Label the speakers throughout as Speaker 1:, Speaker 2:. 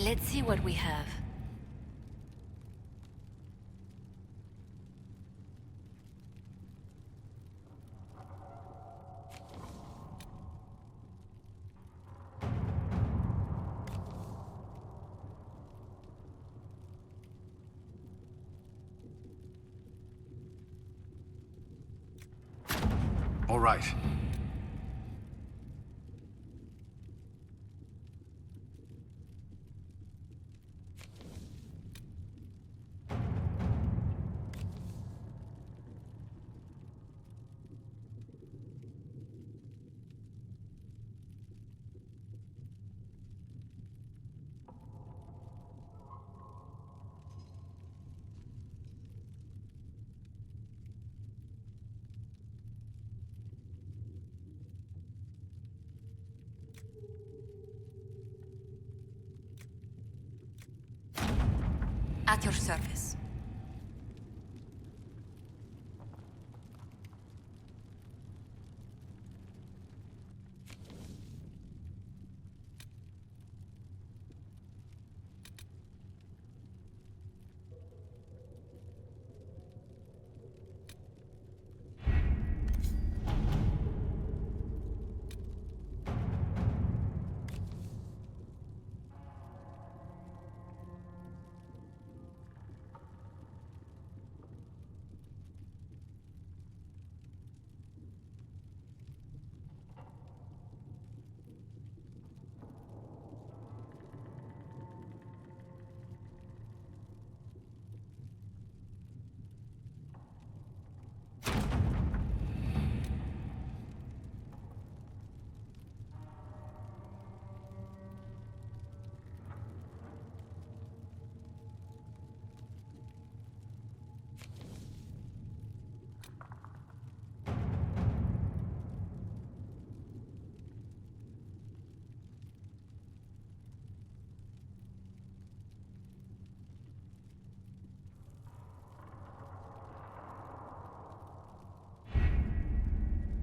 Speaker 1: Let's see what we have.
Speaker 2: All right.
Speaker 1: At your service.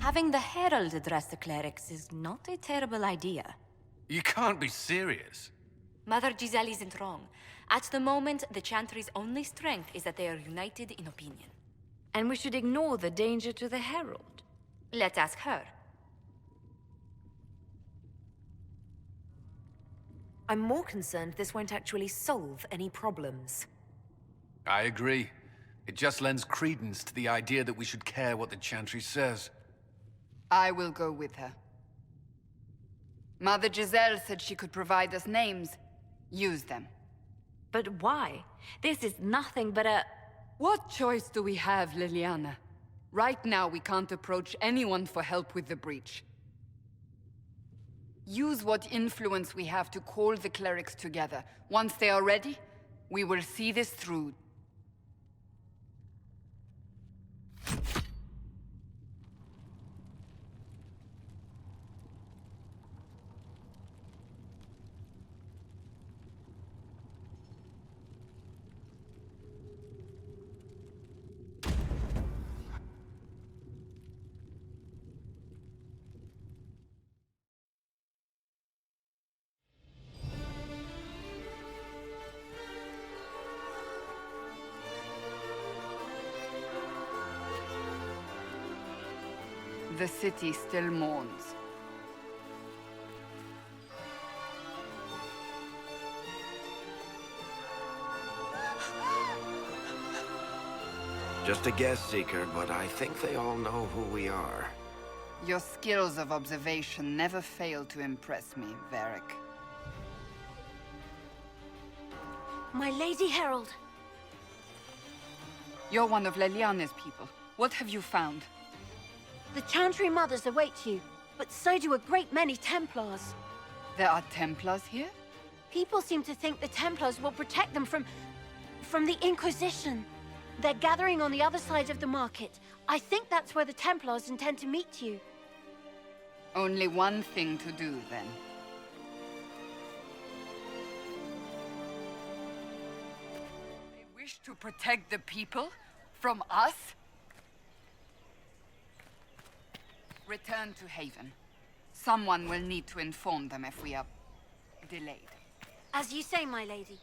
Speaker 1: Having the Herald address the clerics is not a terrible idea.
Speaker 2: You can't be serious.
Speaker 1: Mother Giselle isn't wrong. At the moment, the Chantry's only strength is that they are united in opinion.
Speaker 3: And we should ignore the danger to the Herald.
Speaker 1: Let's ask her.
Speaker 4: I'm more concerned this won't actually solve any problems.
Speaker 2: I agree. It just lends credence to the idea that we should care what the Chantry says.
Speaker 5: I will go with her. Mother Giselle said she could provide us names. Use them.
Speaker 3: But why? This is nothing but a...
Speaker 5: What choice do we have, Liliana? Right now, we can't approach anyone for help with the breach. Use what influence we have to call the clerics together. Once they are ready, we will see this through. The city still mourns.
Speaker 6: Just a guess, Seeker, but I think they all know who we are.
Speaker 5: Your skills of observation never fail to impress me, Varric.
Speaker 4: My Lady Herald.
Speaker 5: You're one of Leliana's people. What have you found?
Speaker 7: The Chantry Mothers await you, but so do a great many Templars.
Speaker 5: There are Templars here?
Speaker 7: People seem to think the Templars will protect them from the Inquisition. They're gathering on the other side of the market. I think that's where the Templars intend to meet you.
Speaker 5: Only one thing to do, then. They wish to protect the people from us? Return to Haven. Someone will need to inform them if we are delayed.
Speaker 7: As you say, my lady.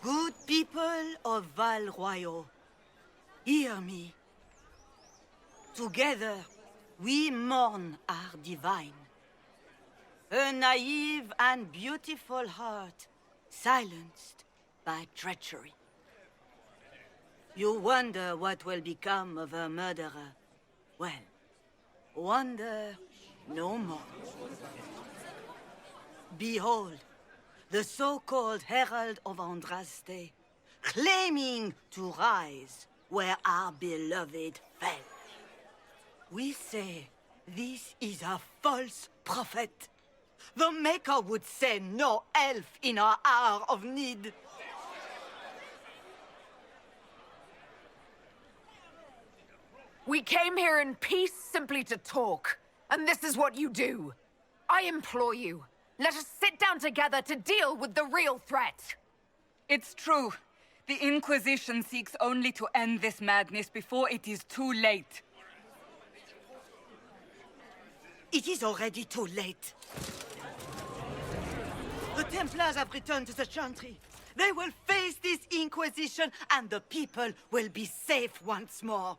Speaker 8: Good people of Val Royal, hear me. Together, we mourn our divine. A naive and beautiful heart, silenced by treachery. You wonder what will become of a murderer. Well, wonder no more. Behold, the so-called Herald of Andraste, claiming to rise where our beloved fell. We say this is a false prophet. The Maker would send no elf in our hour of need.
Speaker 9: We came here in peace simply to talk, and this is what you do. I implore you, let us sit down together to deal with the real threat.
Speaker 5: It's true. The Inquisition seeks only to end this madness before it is too late.
Speaker 8: It is already too late. The Templars have returned to the Chantry. They will face this Inquisition, and the people will be safe once more.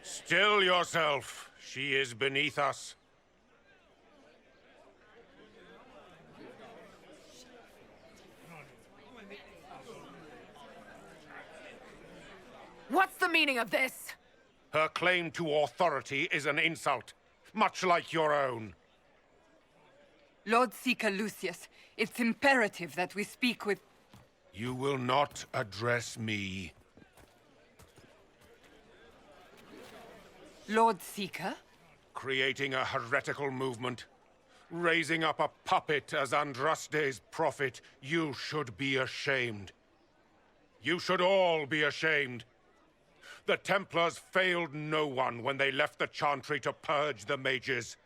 Speaker 10: Still yourself. She is beneath us.
Speaker 9: What's the meaning of this?
Speaker 10: Her claim to authority is an insult, much like your own.
Speaker 5: Lord Seeker Lucius, it's imperative that we speak with...
Speaker 10: You will not address me.
Speaker 5: Lord Seeker?
Speaker 10: Creating a heretical movement. Raising up a puppet as Andraste's prophet. You should be ashamed. You should all be ashamed. The Templars failed no one when they left the Chantry to purge the mages.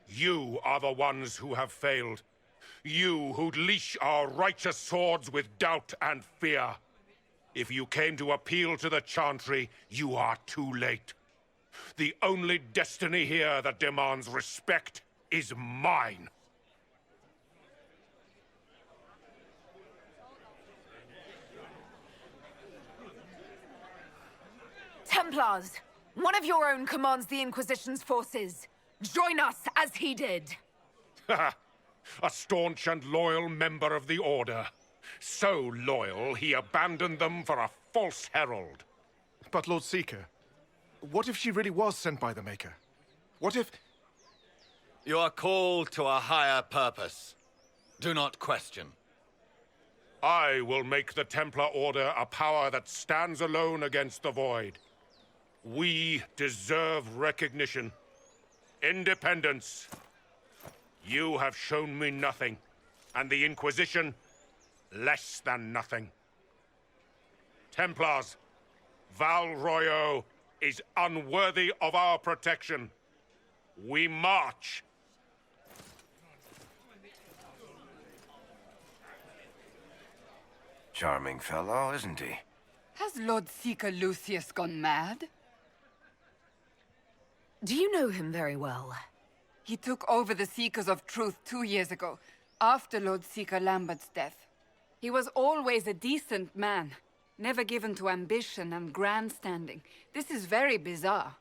Speaker 10: You are the ones who have failed. You who'd leash our righteous swords with doubt and fear. If you came to appeal to the Chantry, you are too late. The only destiny here that demands respect is mine.
Speaker 9: Templars, one of your own commands the Inquisition's forces. Join us as he did.
Speaker 10: A staunch and loyal member of the Order. So loyal, he abandoned them for a false herald.
Speaker 11: But Lord Seeker, what if she really was sent by the Maker? What if...
Speaker 12: You are called to a higher purpose. Do not question.
Speaker 10: I will make the Templar Order a power that stands alone against the Void. We deserve recognition. Independence. You have shown me nothing, and the Inquisition, less than nothing. Templars, Val Royal is unworthy of our protection. We march.
Speaker 6: Charming fellow, isn't he?
Speaker 5: Has Lord Seeker Lucius gone mad?
Speaker 4: Do you know him very well?
Speaker 5: He took over the Seekers of Truth 2 years ago, after Lord Seeker Lambert's death. He was always a decent man, never given to ambition and grandstanding. This is very bizarre.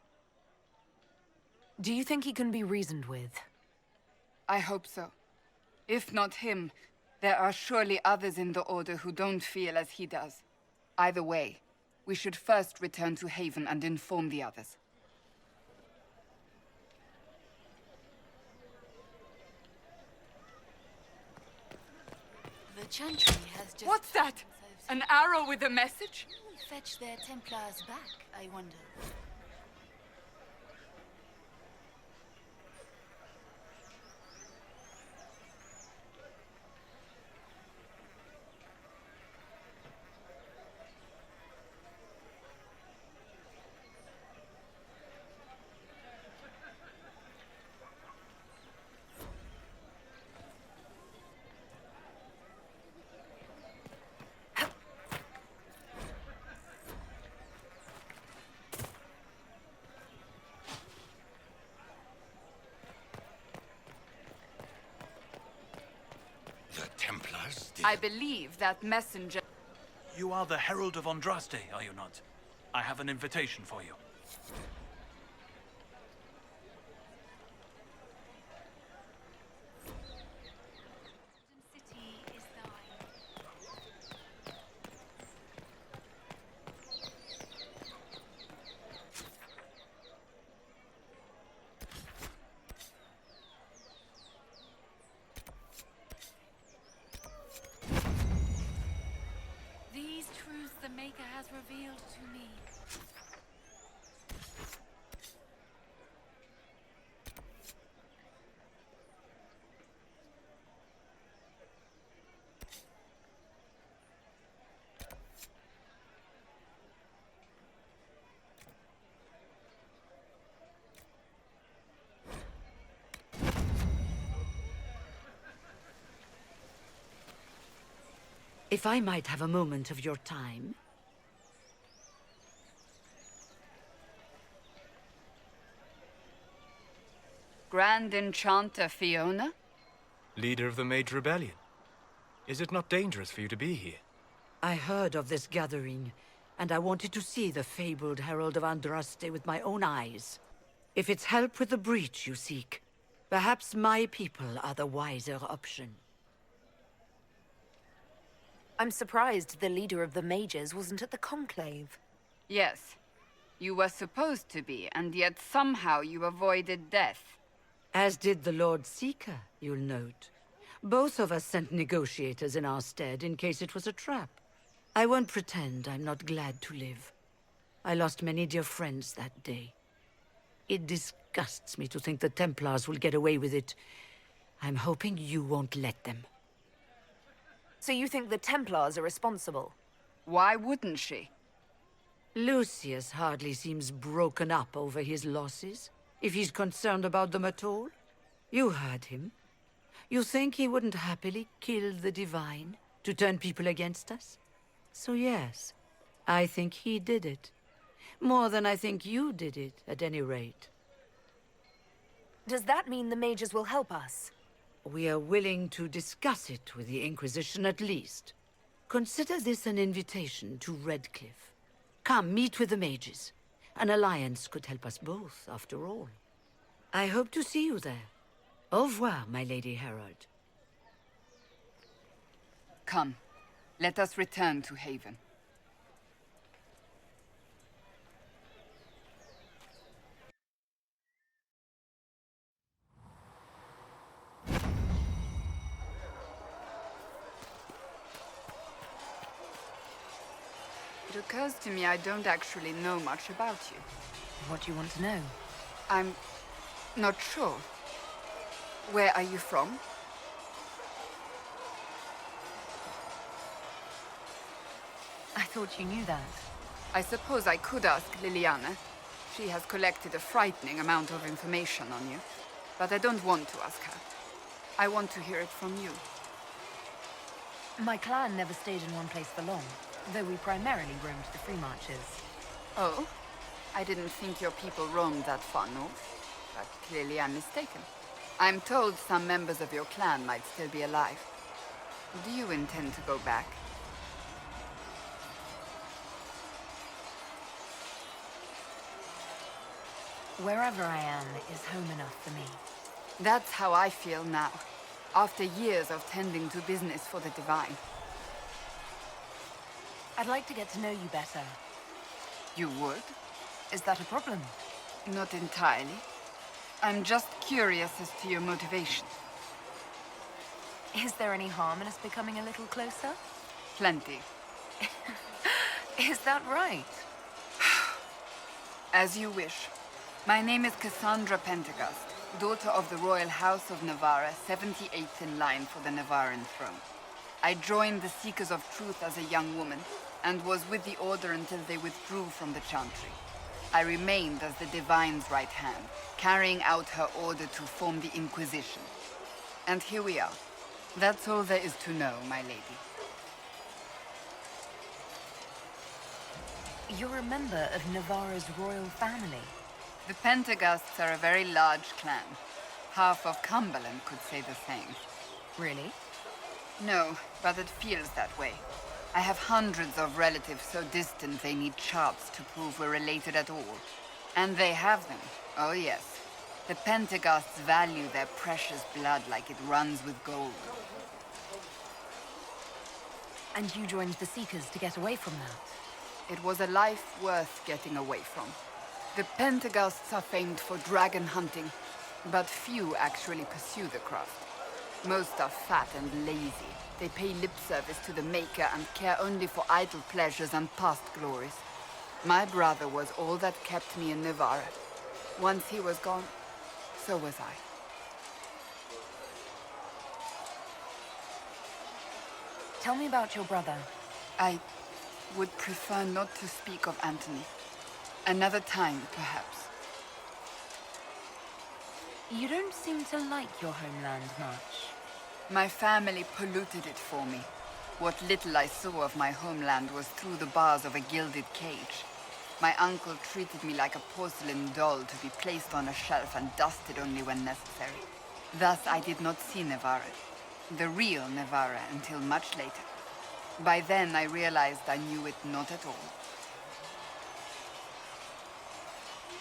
Speaker 4: Do you think he can be reasoned with?
Speaker 5: I hope so. If not him, there are surely others in the Order who don't feel as he does. Either way, We should first return to Haven and inform the others.
Speaker 1: The Chantry has just...
Speaker 5: What's that? An arrow with a message?
Speaker 1: Who will fetch their Templars back, I wonder?
Speaker 5: I believe that messenger...
Speaker 13: You are the Herald of Andraste, are you not? I have an invitation for you.
Speaker 1: These truths the Maker has revealed to me.
Speaker 14: If I might have a moment of your time.
Speaker 5: Grand Enchanter Fiona?
Speaker 15: Leader of the Mage Rebellion. Is it not dangerous for you to be here?
Speaker 14: I heard of this gathering, and I wanted to see the fabled Herald of Andraste with my own eyes. If it's help with the breach you seek, perhaps my people are the wiser option.
Speaker 4: I'm surprised the leader of the mages wasn't at the conclave.
Speaker 5: Yes. You were supposed to be, and yet somehow you avoided death.
Speaker 14: As did the Lord Seeker, you'll note. Both of us sent negotiators in our stead in case it was a trap. I won't pretend I'm not glad to live. I lost many dear friends that day. It disgusts me to think the Templars will get away with it. I'm hoping you won't let them.
Speaker 4: So you think the Templars are responsible?
Speaker 5: Why wouldn't she?
Speaker 14: Lucius hardly seems broken up over his losses, if he's concerned about them at all. You heard him. You think he wouldn't happily kill the Divine to turn people against us? So yes, I think he did it. More than I think you did it, at any rate.
Speaker 4: Does that mean the mages will help us?
Speaker 14: We are willing to discuss it with the Inquisition at least. Consider this an invitation to Redcliffe. Come, meet with the mages. An alliance could help us both, after all. I hope to see you there. Au revoir, my Lady Herald.
Speaker 5: Come, let us return to Haven. It occurs to me I don't actually know much about you.
Speaker 4: What do you want to know?
Speaker 5: I'm not sure. Where are you from?
Speaker 4: I thought you knew that.
Speaker 5: I suppose I could ask Liliana. She has collected a frightening amount of information on you. But I don't want to ask her. I want to hear it from you.
Speaker 4: My clan never stayed in one place for long, though we primarily roamed the free marches.
Speaker 5: Oh? I didn't think your people roamed that far north. But clearly I'm mistaken. I'm told some members of your clan might still be alive. Do you intend to go back?
Speaker 4: Wherever I am is home enough for me.
Speaker 5: That's how I feel now, after years of tending to business for the Divine.
Speaker 4: I'd like to get to know you better.
Speaker 5: You would?
Speaker 4: Is that a problem?
Speaker 5: Not entirely. I'm just curious as to your motivation.
Speaker 4: Is there any harm in us becoming a little closer?
Speaker 5: Plenty.
Speaker 4: Is that right?
Speaker 5: As you wish. My name is Cassandra Pentegast, daughter of the Royal House of Navarra, 78th in line for the Navarran throne. I joined the Seekers of Truth as a young woman, and was with the Order until they withdrew from the Chantry. I remained as the Divine's right hand, carrying out her order to form the Inquisition. And here we are. That's all there is to know, my lady.
Speaker 4: You're a member of Navarra's royal family.
Speaker 5: The Pentegasts are a very large clan. Half of Cumberland could say the same.
Speaker 4: Really?
Speaker 5: No, but it feels that way. I have hundreds of relatives so distant they need charts to prove we're related at all. And they have them. Oh yes. The Pentegasts value their precious blood like it runs with gold.
Speaker 4: And you joined the Seekers to get away from that?
Speaker 5: It was a life worth getting away from. The Pentegasts are famed for dragon hunting, but few actually pursue the craft. Most are fat and lazy. They pay lip service to the Maker and care only for idle pleasures and past glories. My brother was all that kept me in Navarra. Once he was gone, so was I.
Speaker 4: Tell me about your brother.
Speaker 5: I would prefer not to speak of Anthony. Another time, perhaps.
Speaker 4: You don't seem to like your homeland much.
Speaker 5: My family polluted it for me. What little I saw of my homeland was through the bars of a gilded cage. My uncle treated me like a porcelain doll to be placed on a shelf and dusted only when necessary. Thus I did not see Navarra, the real Navarra, until much later. By then I realized I knew it not at all.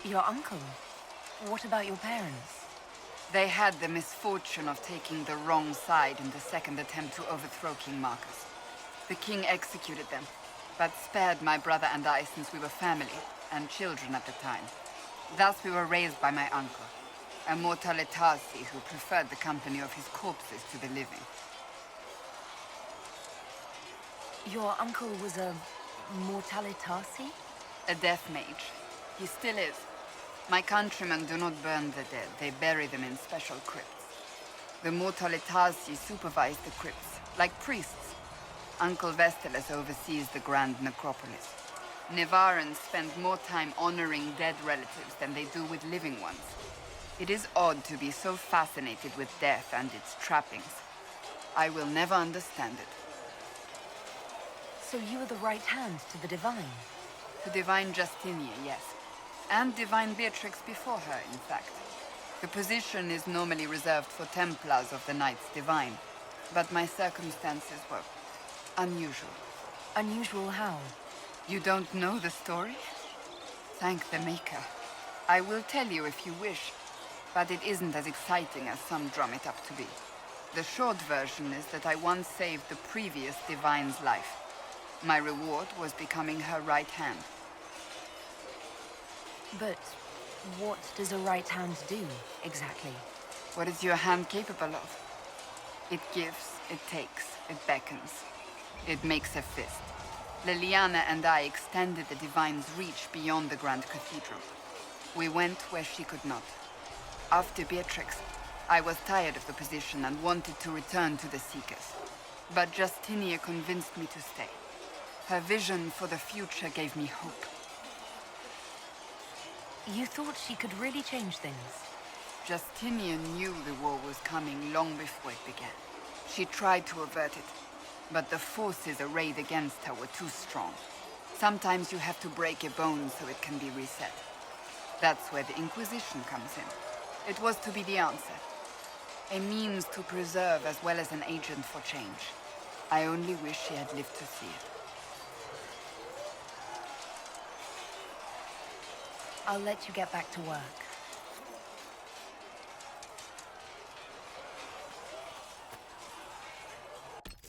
Speaker 4: Your uncle? What about your parents?
Speaker 5: They had the misfortune of taking the wrong side in the second attempt to overthrow King Marcus. The king executed them, but spared my brother and I since we were family, and children at the time. Thus we were raised by my uncle, a mortale tarsi who preferred the company of his corpses to the living.
Speaker 4: Your uncle was a mortale tarsi?
Speaker 5: A death mage. He still is. My countrymen do not burn the dead, they bury them in special crypts. The mortale tarsi supervise the crypts, like priests. Uncle Vestalis oversees the grand necropolis. Navarrans spend more time honoring dead relatives than they do with living ones. It is odd to be so fascinated with death and its trappings. I will never understand it.
Speaker 4: So you were the right hand to the Divine?
Speaker 5: To Divine Justinia, yes. And Divine Beatrix before her, in fact. The position is normally reserved for Templars of the Knights Divine, but my circumstances were unusual.
Speaker 4: Unusual how?
Speaker 5: You don't know the story? Thank the Maker. I will tell you if you wish, but it isn't as exciting as some drum it up to be. The short version is that I once saved the previous Divine's life. My reward was becoming her right hand.
Speaker 4: But what does a right hand do, exactly?
Speaker 5: What is your hand capable of? It gives, it takes, it beckons. It makes a fist. Liliana and I extended the Divine's reach beyond the Grand Cathedral. We went where she could not. After Beatrix, I was tired of the position and wanted to return to the Seekers. But Justinia convinced me to stay. Her vision for the future gave me hope.
Speaker 4: You thought she could really change things?
Speaker 5: Justinia knew the war was coming long before it began. She tried to avert it, but the forces arrayed against her were too strong. Sometimes you have to break a bone so it can be reset. That's where the Inquisition comes in. It was to be the answer. A means to preserve as well as an agent for change. I only wish she had lived to see it.
Speaker 4: I'll let you get back to work.